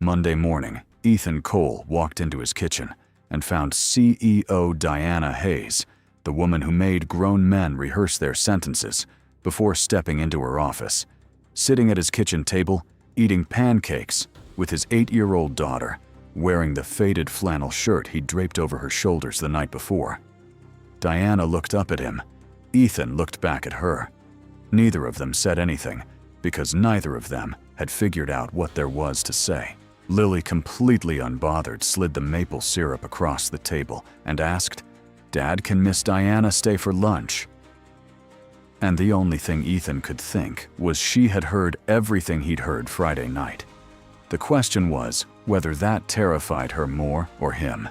Monday morning, Ethan Cole walked into his kitchen and found CEO Diana Hayes, the woman who made grown men rehearse their sentences before stepping into her office, sitting at his kitchen table, eating pancakes with his 8-year-old daughter, wearing the faded flannel shirt he draped over her shoulders the night before. Diana looked up at him. Ethan looked back at her. Neither of them said anything, because neither of them had figured out what there was to say. Lily, completely unbothered, slid the maple syrup across the table and asked, "Dad, can Miss Diana stay for lunch?" And the only thing Ethan could think was she had heard everything he'd heard Friday night. The question was whether that terrified her more or him.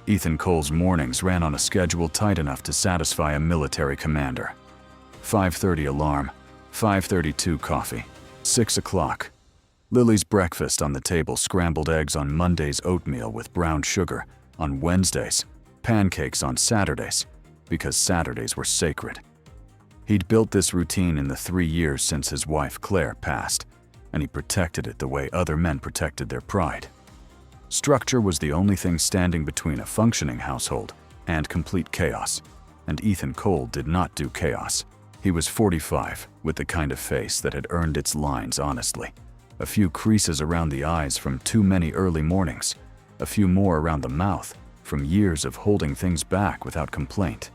Ethan Cole's mornings ran on a schedule tight enough to satisfy a military commander. 5:30 alarm, 5:32 coffee, 6 o'clock. Lily's breakfast on the table: scrambled eggs on Mondays, oatmeal with brown sugar on Wednesdays, pancakes on Saturdays, because Saturdays were sacred. He'd built this routine in the 3 years since his wife Claire passed, and he protected it the way other men protected their pride. Structure was the only thing standing between a functioning household and complete chaos, and Ethan Cole did not do chaos. He was 45, with the kind of face that had earned its lines honestly. A few creases around the eyes from too many early mornings, a few more around the mouth from years of holding things back without complaint.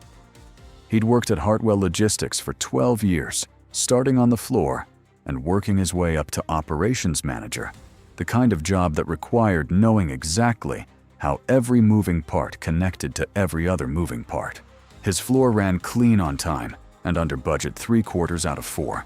He'd worked at Hartwell Logistics for 12 years, starting on the floor and working his way up to operations manager, the kind of job that required knowing exactly how every moving part connected to every other moving part. His floor ran clean on time and under budget 3/4 out of 4.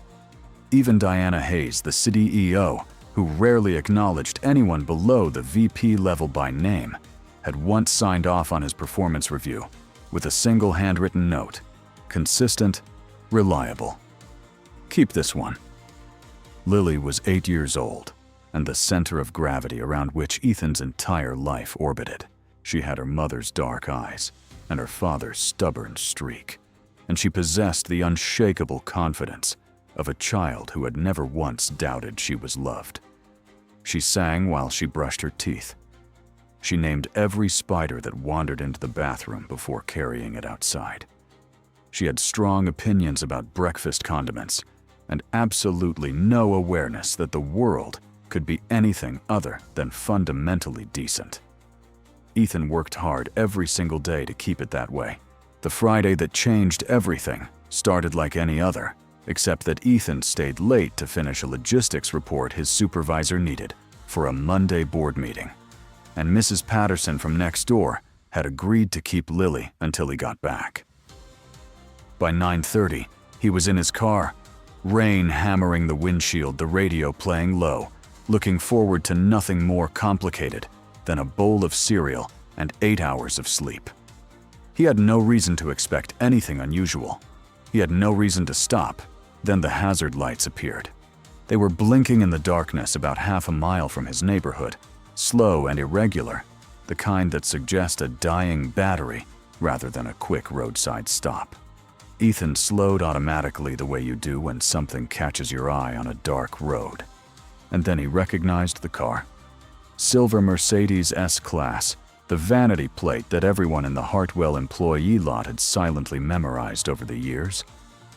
Even Diana Hayes, the CEO, who rarely acknowledged anyone below the VP level by name, had once signed off on his performance review with a single handwritten note: consistent, reliable. Keep this one. Lily was 8 years old and the center of gravity around which Ethan's entire life orbited. She had her mother's dark eyes and her father's stubborn streak, and she possessed the unshakable confidence of a child who had never once doubted she was loved. She sang while she brushed her teeth. She named every spider that wandered into the bathroom before carrying it outside. She had strong opinions about breakfast condiments and absolutely no awareness that the world could be anything other than fundamentally decent. Ethan worked hard every single day to keep it that way. The Friday that changed everything started like any other, except that Ethan stayed late to finish a logistics report his supervisor needed for a Monday board meeting. And Mrs. Patterson from next door had agreed to keep Lily until he got back. By 9:30, he was in his car, rain hammering the windshield, the radio playing low, looking forward to nothing more complicated than a bowl of cereal and 8 hours of sleep. He had no reason to expect anything unusual. He had no reason to stop. Then the hazard lights appeared. They were blinking in the darkness about half a mile from his neighborhood, slow and irregular, the kind that suggest a dying battery rather than a quick roadside stop. Ethan slowed automatically the way you do when something catches your eye on a dark road. And then he recognized the car. Silver Mercedes S-Class, the vanity plate that everyone in the Hartwell employee lot had silently memorized over the years.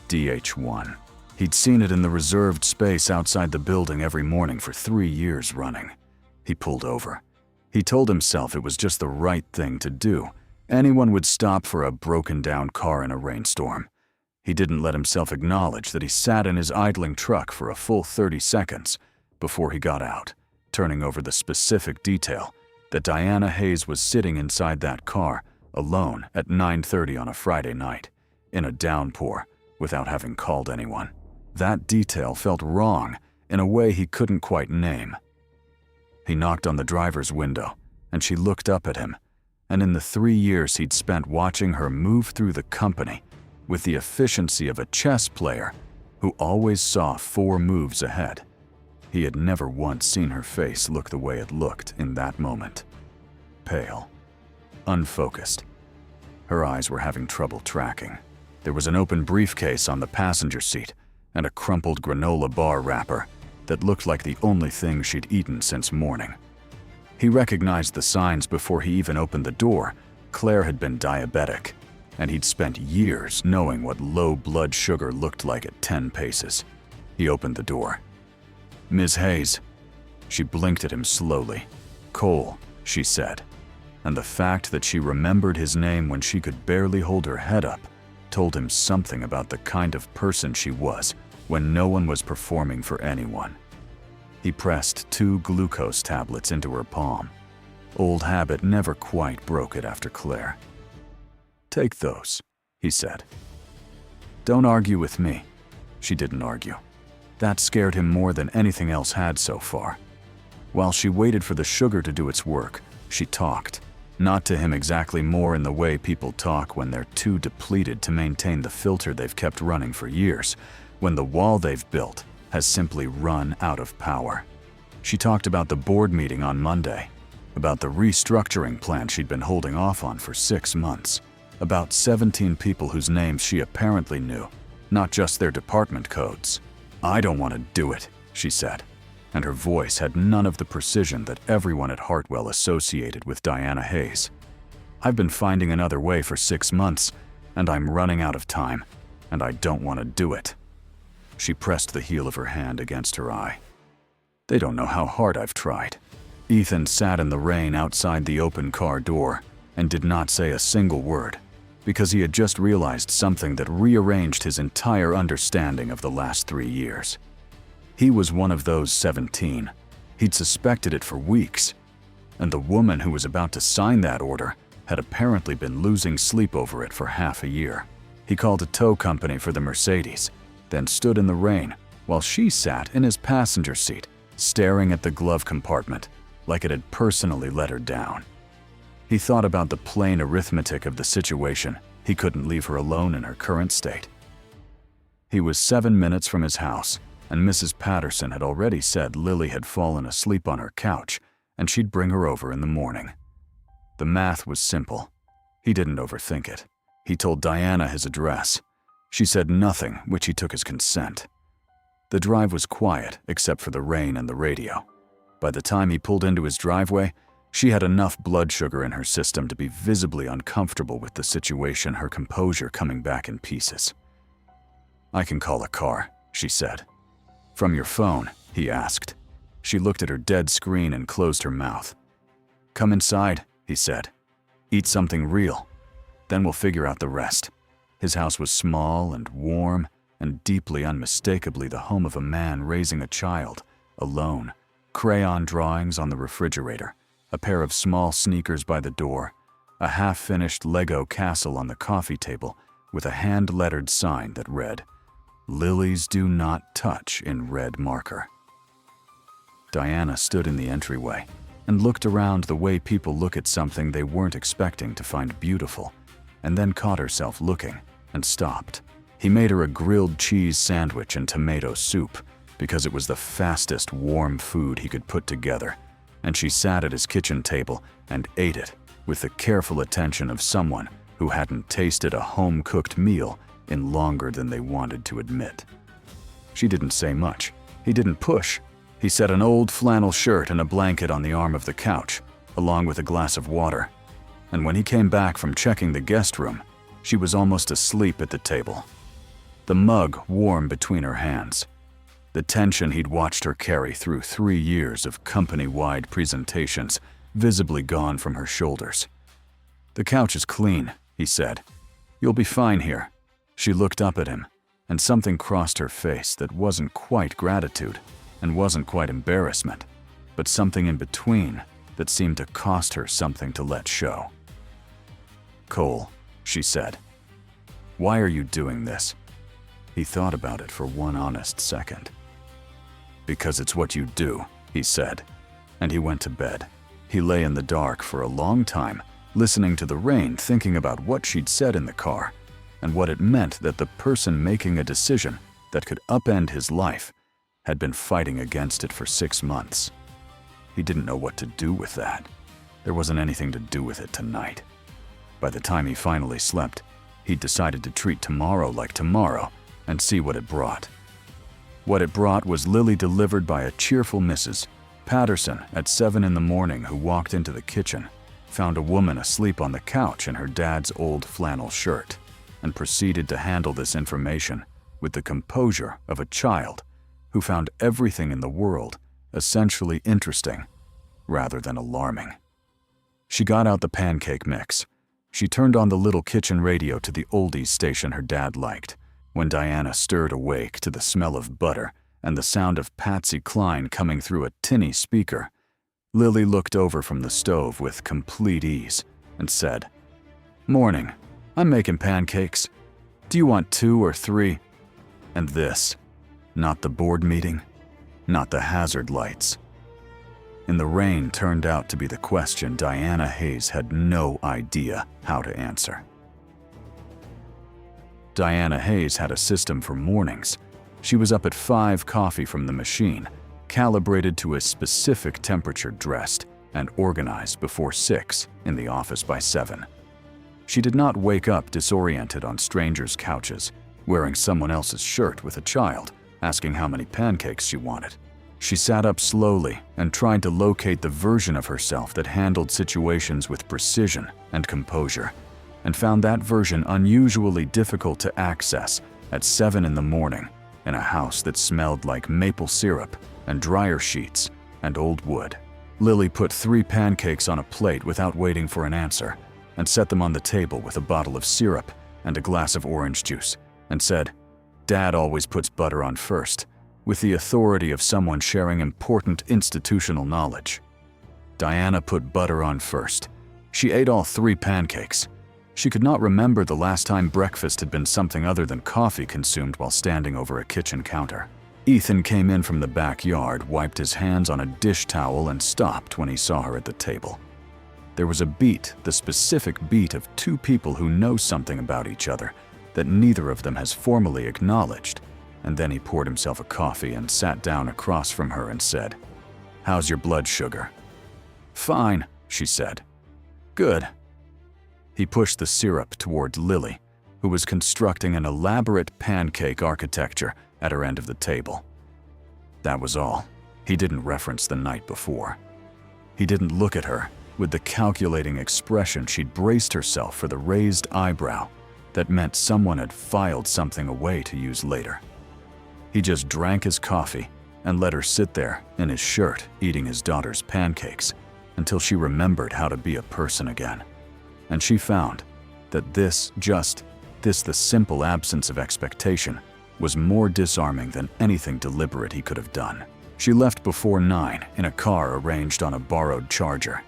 DH1. He'd seen it in the reserved space outside the building every morning for 3 years running. He pulled over. He told himself it was just the right thing to do. Anyone would stop for a broken-down car in a rainstorm. He didn't let himself acknowledge that he sat in his idling truck for a full 30 seconds before he got out, turning over the specific detail that Diana Hayes was sitting inside that car alone at 9:30 on a Friday night, in a downpour, without having called anyone. That detail felt wrong in a way he couldn't quite name. He knocked on the driver's window, and she looked up at him, and in the 3 years he'd spent watching her move through the company with the efficiency of a chess player who always saw 4 moves ahead, he had never once seen her face look the way it looked in that moment. Pale, unfocused. Her eyes were having trouble tracking. There was an open briefcase on the passenger seat and a crumpled granola bar wrapper that looked like the only thing she'd eaten since morning. He recognized the signs before he even opened the door. Claire had been diabetic, and he'd spent years knowing what low blood sugar looked like at 10 paces. He opened the door. "Ms. Hayes." She blinked at him slowly. "Cole," she said. And the fact that she remembered his name when she could barely hold her head up told him something about the kind of person she was when no one was performing for anyone. He pressed 2 glucose tablets into her palm. Old habit never quite broke it after Claire. "Take those," he said. "Don't argue with me." She didn't argue. That scared him more than anything else had so far. While she waited for the sugar to do its work, she talked. Not to him exactly, more in the way people talk when they're too depleted to maintain the filter they've kept running for years, when the wall they've built has simply run out of power. She talked about the board meeting on Monday, about the restructuring plan she'd been holding off on for 6 months, about 17 people whose names she apparently knew, not just their department codes. "I don't want to do it," she said, and her voice had none of the precision that everyone at Hartwell associated with Diana Hayes. "I've been finding another way for 6 months, and I'm running out of time, and I don't want to do it." She pressed the heel of her hand against her eye. "They don't know how hard I've tried." Ethan sat in the rain outside the open car door and did not say a single word, because he had just realized something that rearranged his entire understanding of the last 3 years. He was one of those 17. He'd suspected it for weeks, and the woman who was about to sign that order had apparently been losing sleep over it for half a year. He called a tow company for the Mercedes, then stood in the rain while she sat in his passenger seat, staring at the glove compartment like it had personally let her down. He thought about the plain arithmetic of the situation. He couldn't leave her alone in her current state. He was 7 minutes from his house, and Mrs. Patterson had already said Lily had fallen asleep on her couch and she'd bring her over in the morning. The math was simple. He didn't overthink it. He told Diana his address. She said nothing, which he took as consent. The drive was quiet except for the rain and the radio. By the time he pulled into his driveway, she had enough blood sugar in her system to be visibly uncomfortable with the situation, her composure coming back in pieces. "I can call a car," she said. "From your phone?" he asked. She looked at her dead screen and closed her mouth. "Come inside," he said. "Eat something real. Then we'll figure out the rest." His house was small and warm and deeply unmistakably the home of a man raising a child, alone. Crayon drawings on the refrigerator, a pair of small sneakers by the door, a half-finished Lego castle on the coffee table with a hand-lettered sign that read, "Lilies do not touch," in red marker. Diana stood in the entryway and looked around the way people look at something they weren't expecting to find beautiful, and then caught herself looking and stopped. He made her a grilled cheese sandwich and tomato soup because it was the fastest warm food he could put together, and she sat at his kitchen table and ate it with the careful attention of someone who hadn't tasted a home-cooked meal in longer than they wanted to admit. She didn't say much. He didn't push. He set an old flannel shirt and a blanket on the arm of the couch, along with a glass of water. And when he came back from checking the guest room, she was almost asleep at the table, the mug warm between her hands. The tension he'd watched her carry through 3 years of company-wide presentations visibly gone from her shoulders. "The couch is clean," he said. "You'll be fine here." She looked up at him, and something crossed her face that wasn't quite gratitude and wasn't quite embarrassment, but something in between that seemed to cost her something to let show. "Cole," she said, "why are you doing this?" He thought about it for one honest second. "Because it's what you do," he said, and he went to bed. He lay in the dark for a long time, listening to the rain, thinking about what she'd said in the car, and what it meant that the person making a decision that could upend his life had been fighting against it for 6 months. He didn't know what to do with that. There wasn't anything to do with it tonight. By the time he finally slept, he'd decided to treat tomorrow like tomorrow and see what it brought. What it brought was Lily delivered by a cheerful Mrs. Patterson, at 7 in the morning, who walked into the kitchen, found a woman asleep on the couch in her dad's old flannel shirt, and proceeded to handle this information with the composure of a child who found everything in the world essentially interesting rather than alarming. She got out the pancake mix. She turned on the little kitchen radio to the oldies station her dad liked. When Diana stirred awake to the smell of butter and the sound of Patsy Cline coming through a tinny speaker, Lily looked over from the stove with complete ease and said, "Morning, I'm making pancakes. Do you want 2 or 3? And this, not the board meeting, not the hazard lights." In the rain turned out to be the question Diana Hayes had no idea how to answer. Diana Hayes had a system for mornings. She was up at 5, coffee from the machine, calibrated to a specific temperature, dressed and organized before 6, in the office by 7. She did not wake up disoriented on strangers' couches, wearing someone else's shirt with a child, asking how many pancakes she wanted. She sat up slowly and tried to locate the version of herself that handled situations with precision and composure, and found that version unusually difficult to access at 7 in the morning in a house that smelled like maple syrup and dryer sheets and old wood. Lily put 3 pancakes on a plate without waiting for an answer, and set them on the table with a bottle of syrup and a glass of orange juice, and said, "Dad always puts butter on first," with the authority of someone sharing important institutional knowledge. Diana put butter on first. She ate all 3 pancakes. She could not remember the last time breakfast had been something other than coffee consumed while standing over a kitchen counter. Ethan came in from the backyard, wiped his hands on a dish towel, and stopped when he saw her at the table. There was a beat, the specific beat of 2 people who know something about each other that neither of them has formally acknowledged, and then he poured himself a coffee and sat down across from her and said, "How's your blood sugar?" "Fine," she said. "Good." He pushed the syrup toward Lily, who was constructing an elaborate pancake architecture at her end of the table. That was all. He didn't reference the night before. He didn't look at her with the calculating expression she'd braced herself for, the raised eyebrow that meant someone had filed something away to use later. He just drank his coffee and let her sit there in his shirt eating his daughter's pancakes until she remembered how to be a person again. And she found that this, the simple absence of expectation, was more disarming than anything deliberate he could have done. She left before 9 in a car arranged on a borrowed Charger.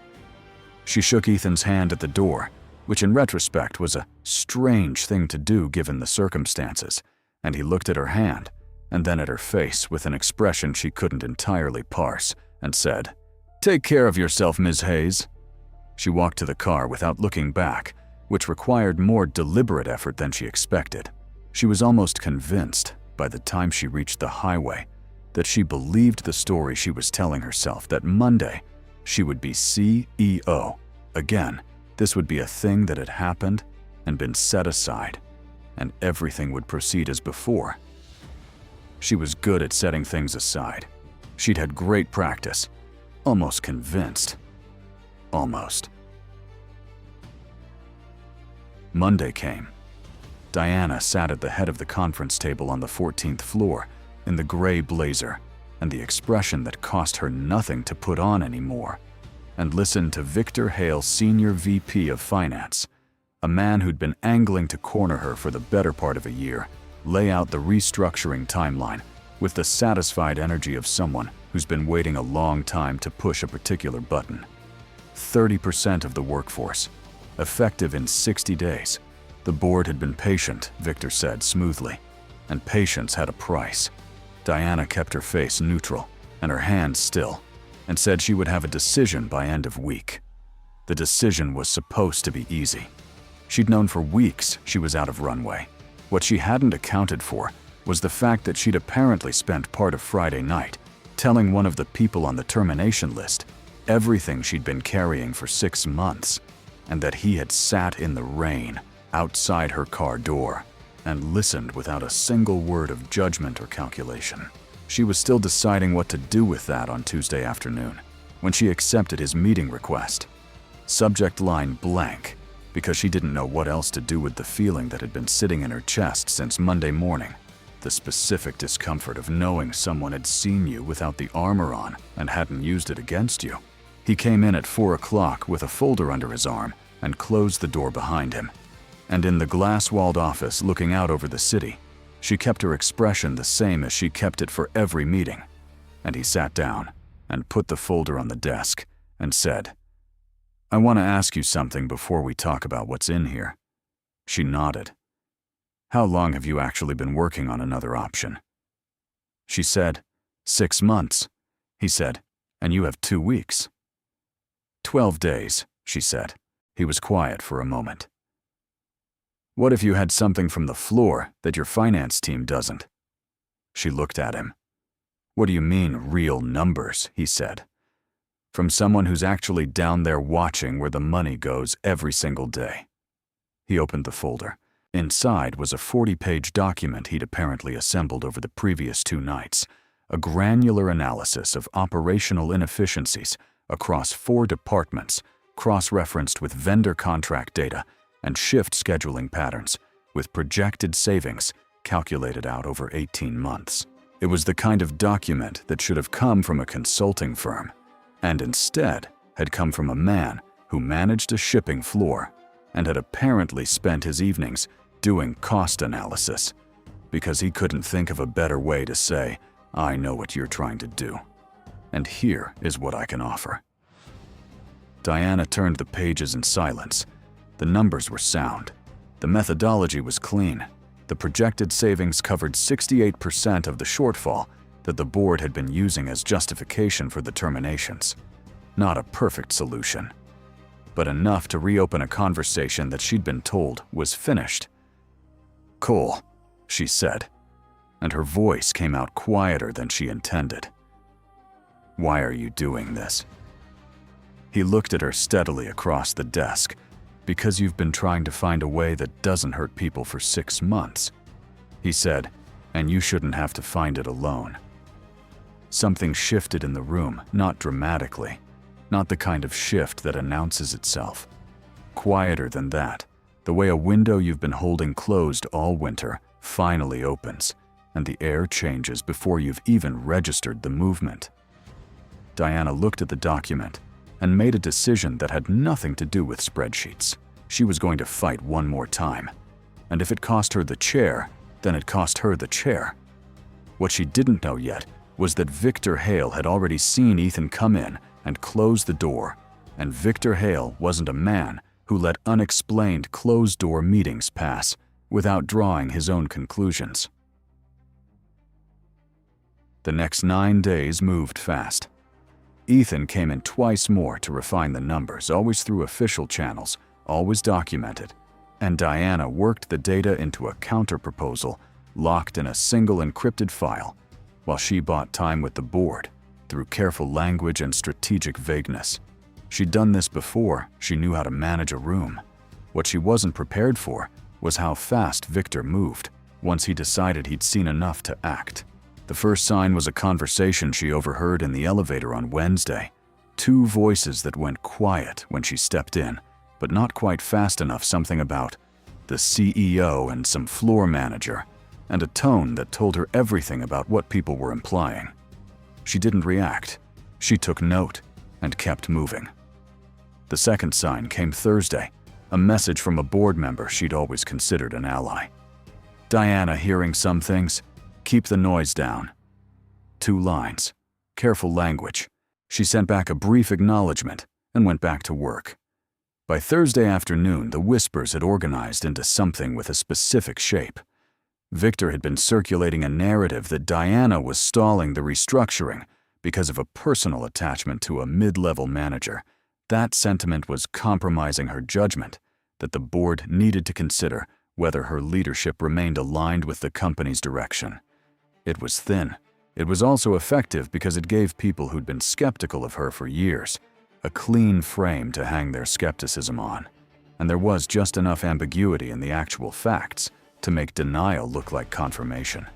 She shook Ethan's hand at the door, which in retrospect was a strange thing to do given the circumstances, and he looked at her hand and then at her face with an expression she couldn't entirely parse, and said, "Take care of yourself, Ms. Hayes." She walked to the car without looking back, which required more deliberate effort than she expected. She was almost convinced, by the time she reached the highway, that she believed the story she was telling herself, that Monday she would be CEO. Again, this would be a thing that had happened and been set aside, and everything would proceed as before. She was good at setting things aside. She'd had great practice. Almost convinced. Almost. Monday came. Diana sat at the head of the conference table on the 14th floor in the gray blazer and the expression that cost her nothing to put on anymore, and listened to Victor Hale, Senior VP of Finance, a man who'd been angling to corner her for the better part of a year, lay out the restructuring timeline with the satisfied energy of someone who's been waiting a long time to push a particular button. 30% of the workforce, effective in 60 days. The board had been patient, Victor said smoothly, and patience had a price. Diana kept her face neutral and her hands still, and said she would have a decision by end of week. The decision was supposed to be easy. She'd known for weeks she was out of runway. What she hadn't accounted for was the fact that she'd apparently spent part of Friday night telling one of the people on the termination list everything she'd been carrying for 6 months, and that he had sat in the rain outside her car door and listened without a single word of judgment or calculation. She was still deciding what to do with that on Tuesday afternoon when she accepted his meeting request. Subject line blank, because she didn't know what else to do with the feeling that had been sitting in her chest since Monday morning. The specific discomfort of knowing someone had seen you without the armor on and hadn't used it against you. He came in at 4 o'clock with a folder under his arm and closed the door behind him. And in the glass-walled office looking out over the city, she kept her expression the same as she kept it for every meeting. And he sat down and put the folder on the desk and said, "I want to ask you something before we talk about what's in here." She nodded. "How long have you actually been working on another option?" She said, 6 months. He said, "And you have 2 weeks." 12 days, she said. He was quiet for a moment. "What if you had something from the floor that your finance team doesn't?" She looked at him. "What do you mean, real numbers?" he said. "From someone who's actually down there watching where the money goes every single day." He opened the folder. Inside was a 40-page document he'd apparently assembled over the previous 2 nights, a granular analysis of operational inefficiencies across 4 departments, cross-referenced with vendor contract data and shift scheduling patterns, with projected savings calculated out over 18 months. It was the kind of document that should have come from a consulting firm, and instead had come from a man who managed a shipping floor and had apparently spent his evenings doing cost analysis, because he couldn't think of a better way to say, "I know what you're trying to do, and here is what I can offer." Diana turned the pages in silence. The numbers were sound. The methodology was clean. The projected savings covered 68% of the shortfall that the board had been using as justification for the terminations. Not a perfect solution, but enough to reopen a conversation that she'd been told was finished. "Cole," she said, and her voice came out quieter than she intended. "Why are you doing this?" He looked at her steadily across the desk. "Because you've been trying to find a way that doesn't hurt people for 6 months," he said, "and you shouldn't have to find it alone." Something shifted in the room, not dramatically, not the kind of shift that announces itself. Quieter than that, the way a window you've been holding closed all winter finally opens, and the air changes before you've even registered the movement. Diana looked at the document and made a decision that had nothing to do with spreadsheets. She was going to fight one more time, and if it cost her the chair, then it cost her the chair. What she didn't know yet was that Victor Hale had already seen Ethan come in and close the door, and Victor Hale wasn't a man who let unexplained closed-door meetings pass without drawing his own conclusions. The next 9 days moved fast. Ethan came in twice more to refine the numbers, always through official channels, always documented, and Diana worked the data into a counter-proposal locked in a single encrypted file, while she bought time with the board through careful language and strategic vagueness. She'd done this before. She knew how to manage a room. What she wasn't prepared for was how fast Victor moved once he decided he'd seen enough to act. The first sign was a conversation she overheard in the elevator on Wednesday. 2 voices that went quiet when she stepped in, but not quite fast enough, something about the CEO and some floor manager, and a tone that told her everything about what people were implying. She didn't react. She took note and kept moving. The second sign came Thursday, a message from a board member she'd always considered an ally. "Diana, hearing some things? Keep the noise down." 2 lines. Careful language. She sent back a brief acknowledgement and went back to work. By Thursday afternoon, the whispers had organized into something with a specific shape. Victor had been circulating a narrative that Diana was stalling the restructuring because of a personal attachment to a mid-level manager. That sentiment was compromising her judgment that the board needed to consider whether her leadership remained aligned with the company's direction. It was thin. It was also effective because it gave people who'd been skeptical of her for years a clean frame to hang their skepticism on, and there was just enough ambiguity in the actual facts to make denial look like confirmation.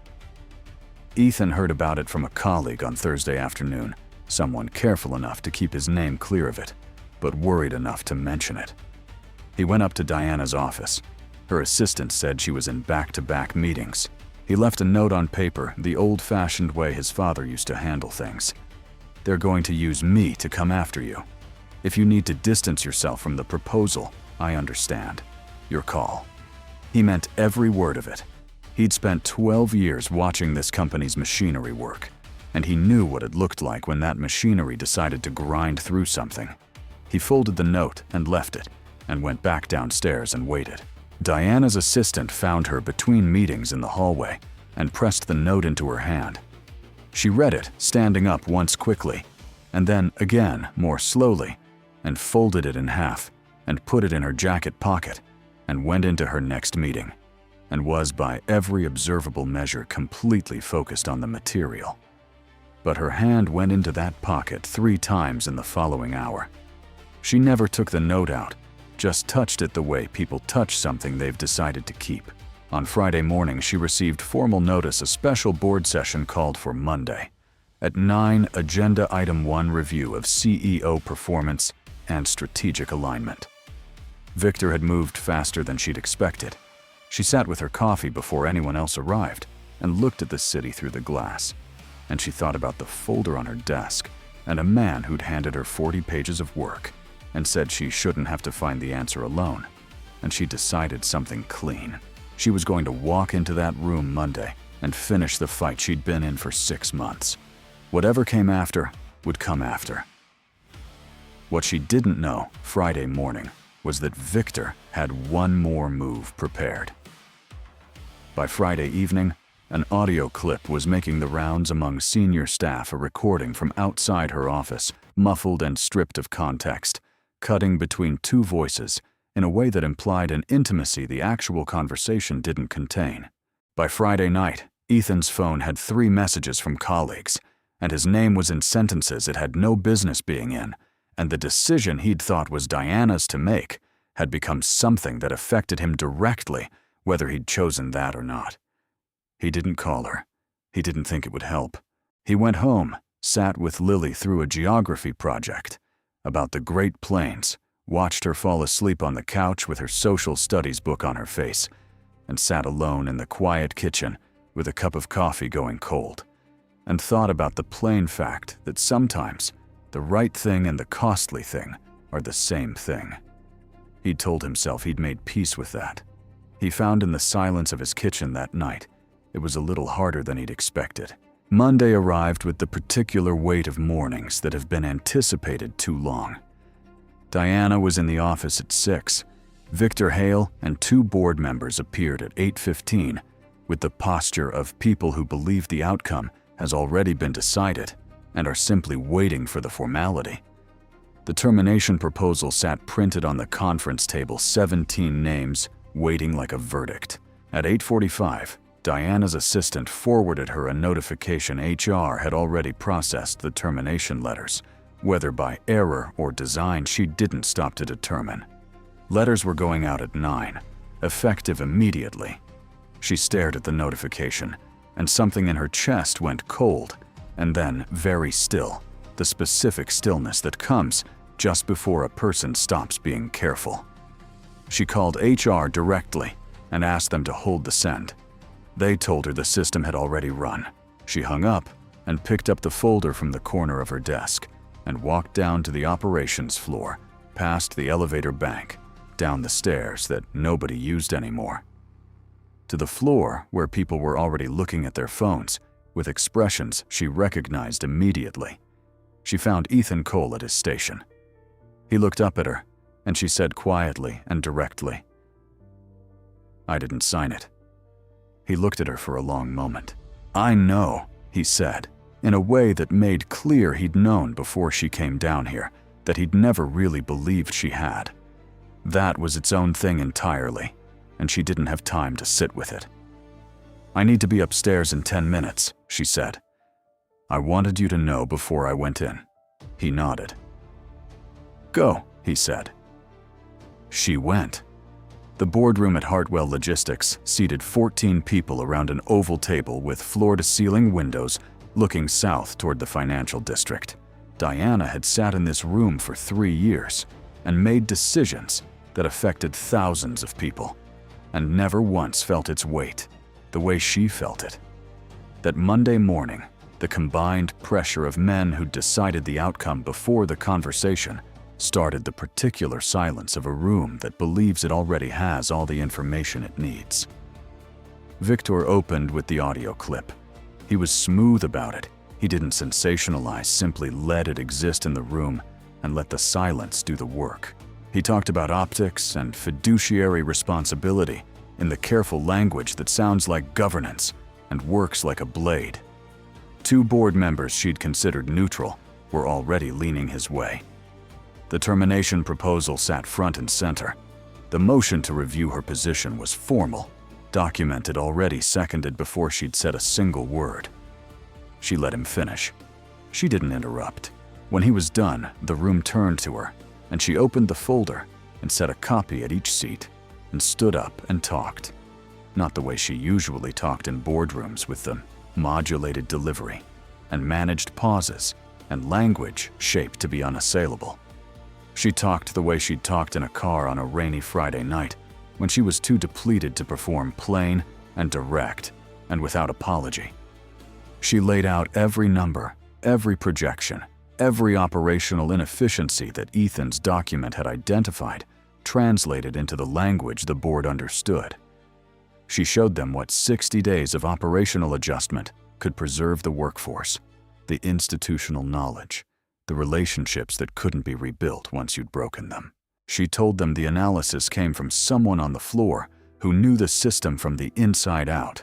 Ethan heard about it from a colleague on Thursday afternoon, someone careful enough to keep his name clear of it, but worried enough to mention it. He went up to Diana's office. Her assistant said she was in back-to-back meetings. He left a note on paper, the old-fashioned way his father used to handle things. "They're going to use me to come after you. If you need to distance yourself from the proposal, I understand. Your call." He meant every word of it. He'd spent 12 years watching this company's machinery work, and he knew what it looked like when that machinery decided to grind through something. He folded the note and left it, and went back downstairs and waited. Diana's assistant found her between meetings in the hallway and pressed the note into her hand. She read it, standing up once quickly, and then again more slowly, and folded it in half and put it in her jacket pocket and went into her next meeting, and was by every observable measure completely focused on the material. But her hand went into that pocket 3 times in the following hour. She never took the note out, just touched it the way people touch something they've decided to keep. On Friday morning, she received formal notice a special board session called for Monday. At 9, Agenda Item 1 review of CEO performance and strategic alignment. Victor had moved faster than she'd expected. She sat with her coffee before anyone else arrived and looked at the city through the glass. And she thought about the folder on her desk and a man who'd handed her 40 pages of work and said she shouldn't have to find the answer alone. And she decided something clean. She was going to walk into that room Monday and finish the fight she'd been in for 6 months. Whatever came after would come after. What she didn't know Friday morning was that Victor had one more move prepared. By Friday evening, an audio clip was making the rounds among senior staff, a recording from outside her office, muffled and stripped of context, cutting between 2 voices in a way that implied an intimacy the actual conversation didn't contain. By Friday night, Ethan's phone had 3 messages from colleagues, and his name was in sentences it had no business being in, and the decision he'd thought was Diana's to make had become something that affected him directly, whether he'd chosen that or not. He didn't call her. He didn't think it would help. He went home, sat with Lily through a geography project about the Great Plains, watched her fall asleep on the couch with her social studies book on her face, and sat alone in the quiet kitchen with a cup of coffee going cold, and thought about the plain fact that sometimes the right thing and the costly thing are the same thing. He'd told himself he'd made peace with that. He found in the silence of his kitchen that night it was a little harder than he'd expected. Monday arrived with the particular weight of mornings that have been anticipated too long. Diana was in the office at 6. Victor Hale and 2 board members appeared at 8:15 with the posture of people who believe the outcome has already been decided and are simply waiting for the formality. The termination proposal sat printed on the conference table, 17 names, waiting like a verdict. At 8:45, Diana's assistant forwarded her a notification HR had already processed the termination letters. Whether by error or design, she didn't stop to determine. Letters were going out at 9, effective immediately. She stared at the notification, and something in her chest went cold, and then very still, the specific stillness that comes just before a person stops being careful. She called HR directly and asked them to hold the send. They told her the system had already run. She hung up and picked up the folder from the corner of her desk and walked down to the operations floor, past the elevator bank, down the stairs that nobody used anymore, to the floor where people were already looking at their phones with expressions she recognized immediately. She found Ethan Cole at his station. He looked up at her, and she said quietly and directly, "I didn't sign it." He looked at her for a long moment. "I know," he said, in a way that made clear he'd known before she came down here, that he'd never really believed she had. That was its own thing entirely, and she didn't have time to sit with it. "I need to be upstairs in 10 minutes, she said. "I wanted you to know before I went in." He nodded. "Go," he said. She went. The boardroom at Hartwell Logistics seated 14 people around an oval table with floor-to-ceiling windows looking south toward the financial district. Diana had sat in this room for 3 years and made decisions that affected thousands of people, and never once felt its weight the way she felt it. That Monday morning, the combined pressure of men who decided the outcome before the conversation started the particular silence of a room that believes it already has all the information it needs. Victor opened with the audio clip. He was smooth about it. He didn't sensationalize, simply let it exist in the room and let the silence do the work. He talked about optics and fiduciary responsibility in the careful language that sounds like governance and works like a blade. 2 board members she'd considered neutral were already leaning his way. The termination proposal sat front and center. The motion to review her position was formal, documented, already seconded before she'd said a single word. She let him finish. She didn't interrupt. When he was done, the room turned to her, and she opened the folder and set a copy at each seat and stood up and talked. Not the way she usually talked in boardrooms, with the modulated delivery and managed pauses and language shaped to be unassailable. She talked the way she'd talked in a car on a rainy Friday night when she was too depleted to perform, plain and direct and without apology. She laid out every number, every projection, every operational inefficiency that Ethan's document had identified, translated into the language the board understood. She showed them what 60 days of operational adjustment could preserve the workforce, the institutional knowledge, the relationships that couldn't be rebuilt once you'd broken them. She told them the analysis came from someone on the floor who knew the system from the inside out.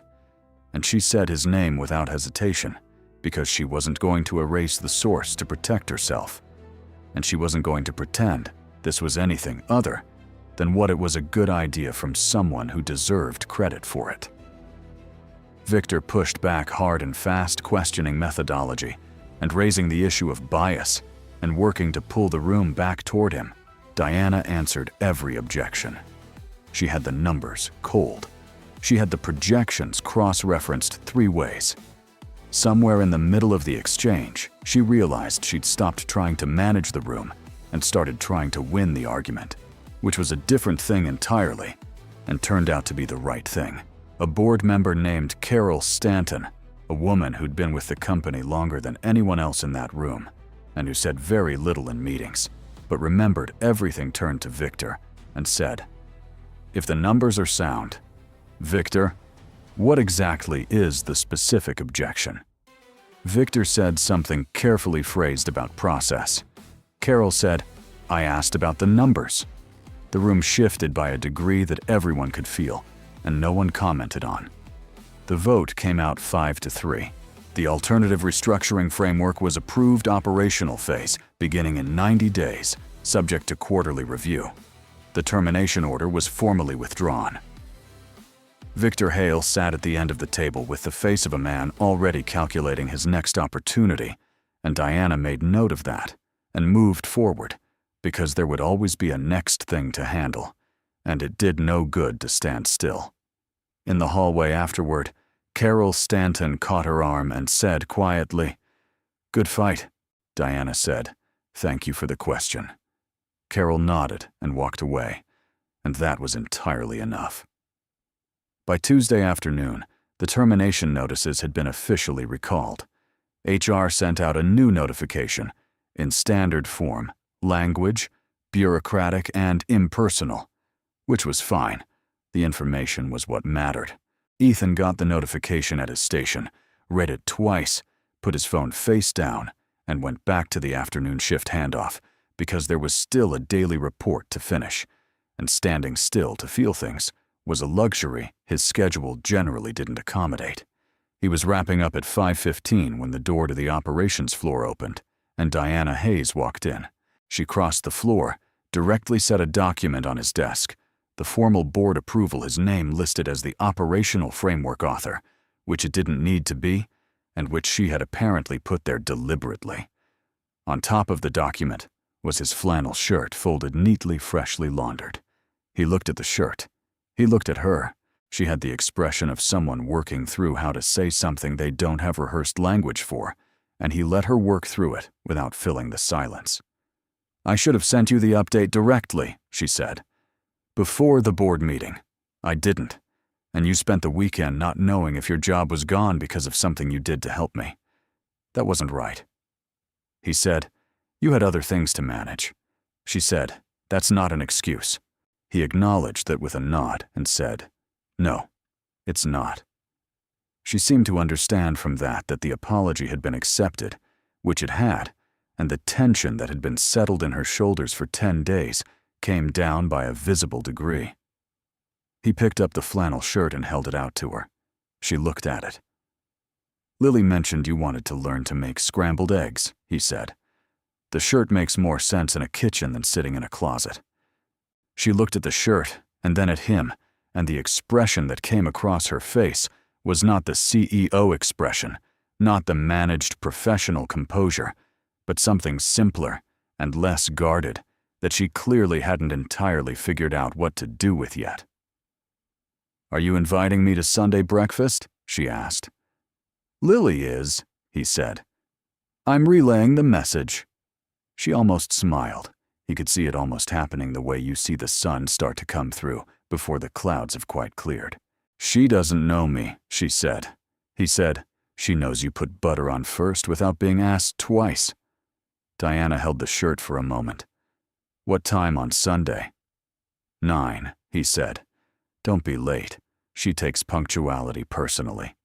And she said his name without hesitation, because she wasn't going to erase the source to protect herself. And she wasn't going to pretend this was anything other than what it was, a good idea from someone who deserved credit for it. Victor pushed back hard and fast, questioning methodology and raising the issue of bias and working to pull the room back toward him. Diana answered every objection. She had the numbers cold. She had the projections cross-referenced 3 ways. Somewhere in the middle of the exchange, she realized she'd stopped trying to manage the room and started trying to win the argument, which was a different thing entirely, and turned out to be the right thing. A board member named Carol Stanton, a woman who'd been with the company longer than anyone else in that room, and who said very little in meetings, but remembered everything, turned to Victor and said, "If the numbers are sound, Victor, what exactly is the specific objection?" Victor said something carefully phrased about process. Carol said, "I asked about the numbers." The room shifted by a degree that everyone could feel, and no one commented on. The vote came out 5-3. The alternative restructuring framework was approved. Operational phase beginning in 90 days, subject to quarterly review. The termination order was formally withdrawn. Victor Hale sat at the end of the table with the face of a man already calculating his next opportunity, and Diana made note of that and moved forward, because there would always be a next thing to handle, and it did no good to stand still. In the hallway afterward, Carol Stanton caught her arm and said quietly, "Good fight," Diana said. "Thank you for the question." Carol nodded and walked away, and that was entirely enough. By Tuesday afternoon, the termination notices had been officially recalled. HR sent out a new notification in standard form, language, bureaucratic, and impersonal, which was fine. The information was what mattered. Ethan got the notification at his station, read it twice, put his phone face down, and went back to the afternoon shift handoff, because there was still a daily report to finish, and standing still to feel things was a luxury his schedule generally didn't accommodate. He was wrapping up at 5:15 when the door to the operations floor opened, and Diana Hayes walked in. She crossed the floor, directly set a document on his desk, the formal board approval, his name listed as the operational framework author, which it didn't need to be, and which she had apparently put there deliberately. On top of the document was his flannel shirt, folded neatly, freshly laundered. He looked at the shirt He looked at her. She had the expression of someone working through how to say something they don't have rehearsed language for, and he let her work through it without filling the silence. "I should have sent you the update directly," she said. "Before the board meeting. I didn't. And you spent the weekend not knowing if your job was gone because of something you did to help me. That wasn't right." He said, "You had other things to manage." She said, "That's not an excuse." He acknowledged that with a nod and said, "No, it's not." She seemed to understand from that the apology had been accepted, which it had, and the tension that had been settled in her shoulders for 10 days came down by a visible degree. He picked up the flannel shirt and held it out to her. She looked at it. "Lily mentioned you wanted to learn to make scrambled eggs," he said. "The shirt makes more sense in a kitchen than sitting in a closet." She looked at the shirt and then at him, and the expression that came across her face was not the CEO expression, not the managed professional composure, but something simpler and less guarded that she clearly hadn't entirely figured out what to do with yet. "Are you inviting me to Sunday breakfast?" she asked. "Lily is," he said. "I'm relaying the message." She almost smiled. He could see it almost happening the way you see the sun start to come through before the clouds have quite cleared. "She doesn't know me," she said. He said, "She knows you put butter on first without being asked twice." Diana held the shirt for a moment. "What time on Sunday?" 9, he said. "Don't be late. She takes punctuality personally."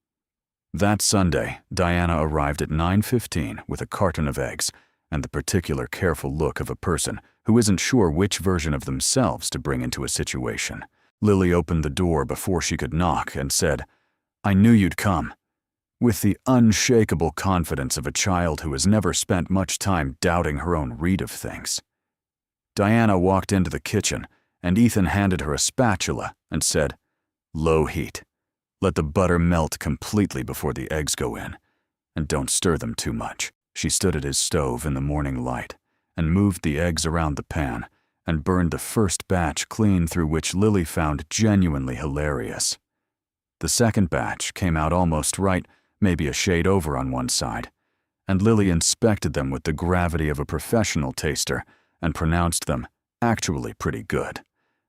That Sunday, Diana arrived at 9:15 with a carton of eggs and the particular careful look of a person who isn't sure which version of themselves to bring into a situation. Lily opened the door before she could knock and said, "I knew you'd come," with the unshakable confidence of a child who has never spent much time doubting her own read of things. Diana walked into the kitchen, and Ethan handed her a spatula and said, "Low heat. Let the butter melt completely before the eggs go in, and don't stir them too much." She stood at his stove in the morning light and moved the eggs around the pan and burned the first batch clean, through which Lily found genuinely hilarious. The second batch came out almost right, maybe a shade over on one side, and Lily inspected them with the gravity of a professional taster and pronounced them actually pretty good,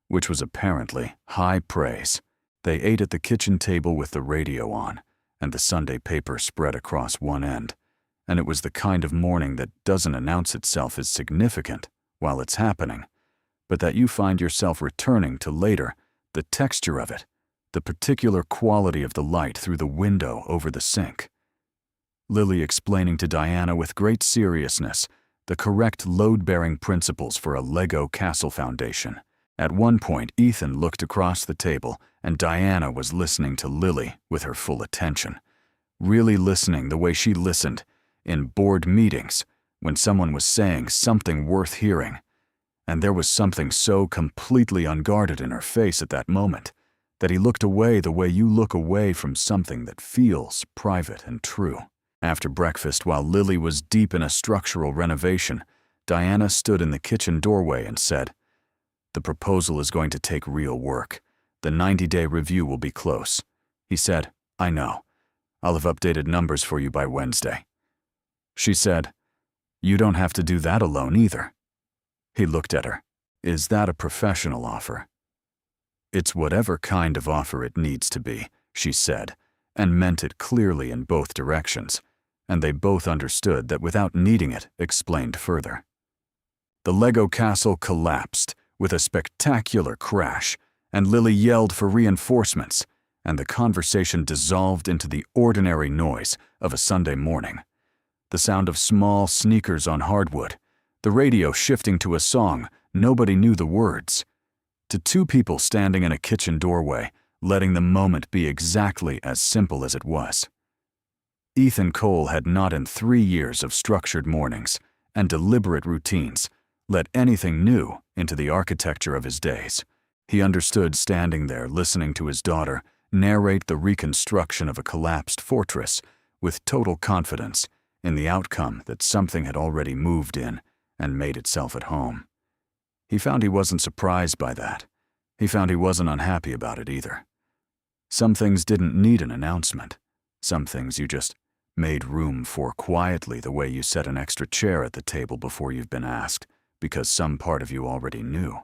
which was apparently high praise. They ate at the kitchen table with the radio on and the Sunday paper spread across one end, and it was the kind of morning that doesn't announce itself as significant while it's happening, but that you find yourself returning to later, the texture of it, the particular quality of the light through the window over the sink. Lily explaining to Diana with great seriousness the correct load-bearing principles for a Lego castle foundation. At one point, Ethan looked across the table, and Diana was listening to Lily with her full attention, really listening the way she listened in board meetings when someone was saying something worth hearing. And there was something so completely unguarded in her face at that moment that he looked away the way you look away from something that feels private and true. After breakfast, while Lily was deep in a structural renovation, Diana stood in the kitchen doorway and said, "The proposal is going to take real work. The 90-day review will be close." He said, "I know. I'll have updated numbers for you by Wednesday." She said, "You don't have to do that alone either." He looked at her. "Is that a professional offer?" "It's whatever kind of offer it needs to be," she said, and meant it clearly in both directions, and they both understood that without needing it explained further. The Lego castle collapsed with a spectacular crash, and Lily yelled for reinforcements, and the conversation dissolved into the ordinary noise of a Sunday morning. The sound of small sneakers on hardwood, the radio shifting to a song nobody knew the words, to two people standing in a kitchen doorway, letting the moment be exactly as simple as it was. Ethan Cole had not in 3 years of structured mornings and deliberate routines let anything new into the architecture of his days. He understood standing there listening to his daughter narrate the reconstruction of a collapsed fortress with total confidence in the outcome that something had already moved in and made itself at home. He found he wasn't surprised by that. He found he wasn't unhappy about it either. Some things didn't need an announcement. Some things you just made room for quietly, the way you set an extra chair at the table before you've been asked, because some part of you already knew.